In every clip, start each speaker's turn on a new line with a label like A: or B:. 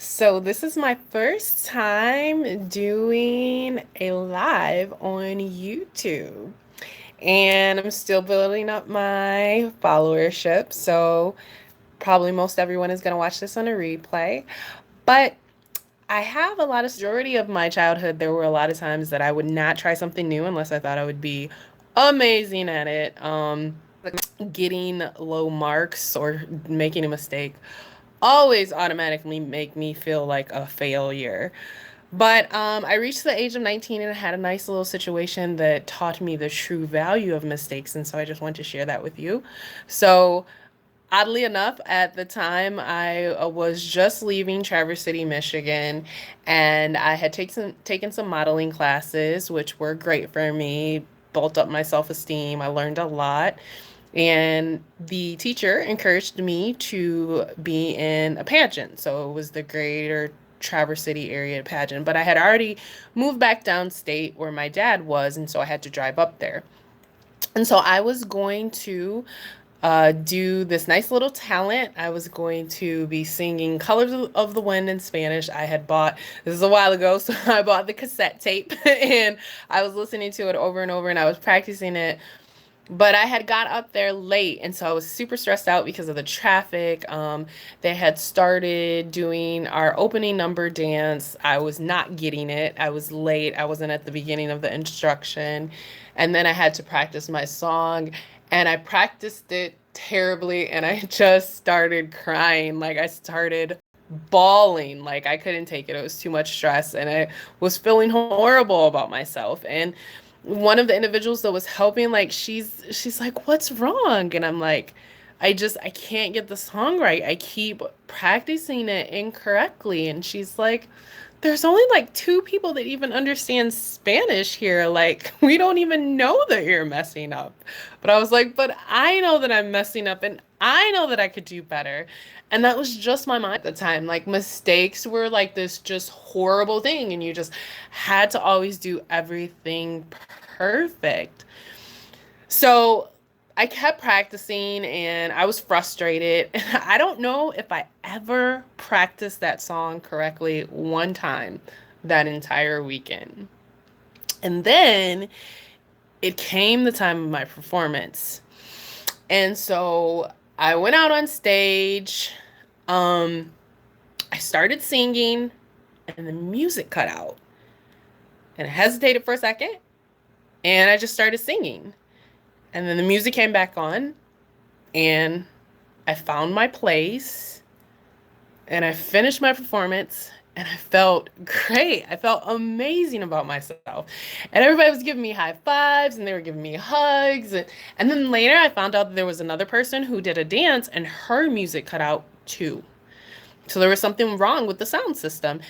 A: So this is my first time doing a live on YouTube. And I'm still building up my followership. So probably most everyone is going to watch this on a replay. But I have a lot of majority of my childhood, there were a lot of times that I would not try something new unless I thought I would be amazing at it. Getting low marks or making a mistake always automatically make me feel like a failure. But I reached the age of 19 and I had a nice little situation that taught me the true value of mistakes. And so I just want to share that with you. So, oddly enough, at the time, I was just leaving Traverse City, Michigan, and I had taken some modeling classes, which were great for me, built up my self esteem. I learned a lot. And the teacher encouraged me to be in a pageant. So it was the Greater Traverse City area pageant. But I had already moved back downstate where my dad was, and so I had to drive up there. And so I was going to do this nice little talent. I was going to be singing Colors of the Wind in Spanish. I had bought, this is a while ago, so I bought the cassette tape and I was listening to it over and over and I was practicing it, but I had got up there late, and so I was super stressed out because of the traffic. They had started doing our opening number dance. I was not getting it. I was late. I wasn't at the beginning of the instruction. And then I had to practice my song, and I practiced it terribly, and I just started crying. Like, I started bawling. Like, I couldn't take it. It was too much stress, and I was feeling horrible about myself. And one of the individuals that was helping, like, she's like, what's wrong? And I'm like, I can't get the song right. I keep practicing it incorrectly. And she's like, there's only like two people that even understand Spanish here. Like, we don't even know that you're messing up. But I was like, but I know that I'm messing up and I know that I could do better. And that was just my mind at the time. Like, mistakes were like this just horrible thing, and you just had to always do everything perfect. So I kept practicing and I was frustrated. I don't know if I ever practiced that song correctly one time that entire weekend. And then it came the time of my performance. And so I went out on stage. Um, I started singing and the music cut out. And I hesitated for a second and I just started singing. And then the music came back on and I found my place and I finished my performance and I felt great. I felt amazing about myself. And everybody was giving me high fives and they were giving me hugs. And then later I found out that there was another person who did a dance and her music cut out too. So there was something wrong with the sound system.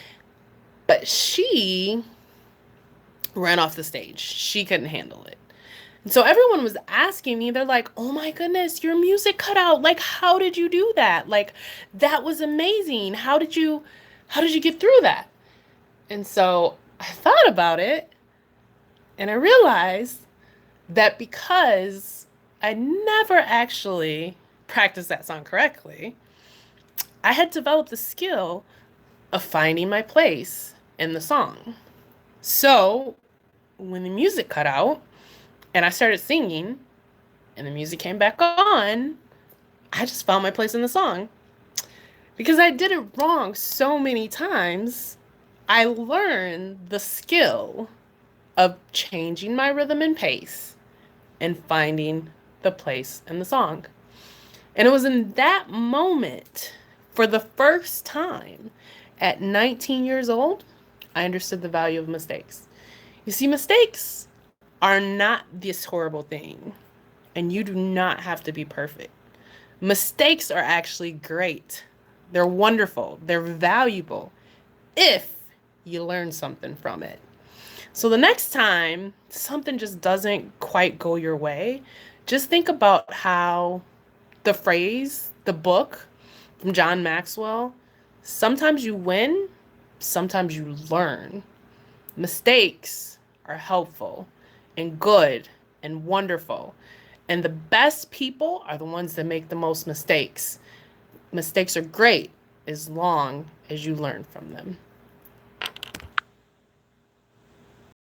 A: But she ran off the stage. She couldn't handle it. And so everyone was asking me, they're like, oh my goodness, your music cut out. Like, how did you do that? Like, that was amazing. How did you get through that? And so I thought about it and I realized that because I never actually practiced that song correctly, I had developed the skill of finding my place in the song. So when the music cut out and I started singing and the music came back on, I just found my place in the song. Because I did it wrong so many times, I learned the skill of changing my rhythm and pace and finding the place in the song. And it was in that moment, for the first time at 19 years old, I understood the value of mistakes. You see, mistakes are not this horrible thing, and you do not have to be perfect. Mistakes are actually great. They're wonderful. They're valuable if you learn something from it. So the next time something just doesn't quite go your way, just think about how the phrase, the book from John Maxwell, sometimes you win, sometimes you learn. Mistakes are helpful and good and wonderful. And the best people are the ones that make the most mistakes. Mistakes are great. as long as you learn from them.